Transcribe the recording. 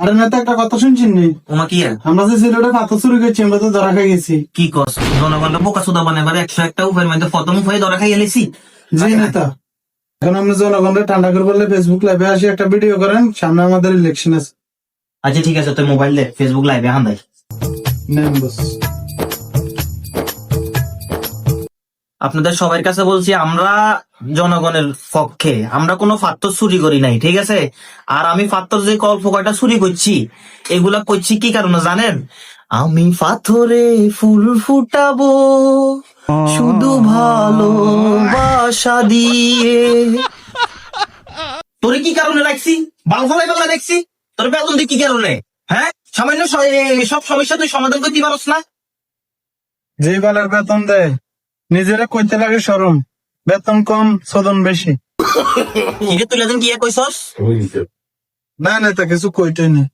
আরে নেতা একটা কথা শুনছেন নি? ওমা কি আর? আমরা যে সিলেটে পাথর চুরি করছি আমরা তো ধরা খাই গেছি। কি কস? জনগণটা বোকা চোদা বানাবার 101টা উপায়ের মধ্যে প্রথম উপায় ধরা খাইয়া লেছি। জি নেতা, এখন আপনি জনগণকে ঠান্ডা করে বললে ফেসবুক লাইভে আসি একটা ভিডিও করেন, সামনে আমাদের ইলেকশন আছে। আচ্ছা ঠিক আছে, তুই মোবাইল দে, ফেসবুক লাইভে হান্দাই। নেন বস। আপনাদের সবার কাছে বলছি, আমরা জনগণের পক্ষে, আমরা কোনো পাথর চুরি করি নাই, ঠিক আছে? আর আমি পাথর যে কল্প কয়টা চুরি করছি, এগুলা করছি কি কারণে জানেন? আমি পাথরে ফুল ফুটাবো শুধু ভালোবাসা দিয়ে। তোরে কি কারণে রাখছি? বাল ফলাই বাংলা দেখছি তোর বেতন দিয়ে কি কারণে? হ্যাঁ, সামান্য সব সমস্যা তুই সমাধান করতে পারস না? যে বালের বেতন দেয় নিজেরা কইতে লাগে শরম, বেতন কম সদন বেশি। তুই কি কইছস? না নেতা কিছু কইতেই নেই।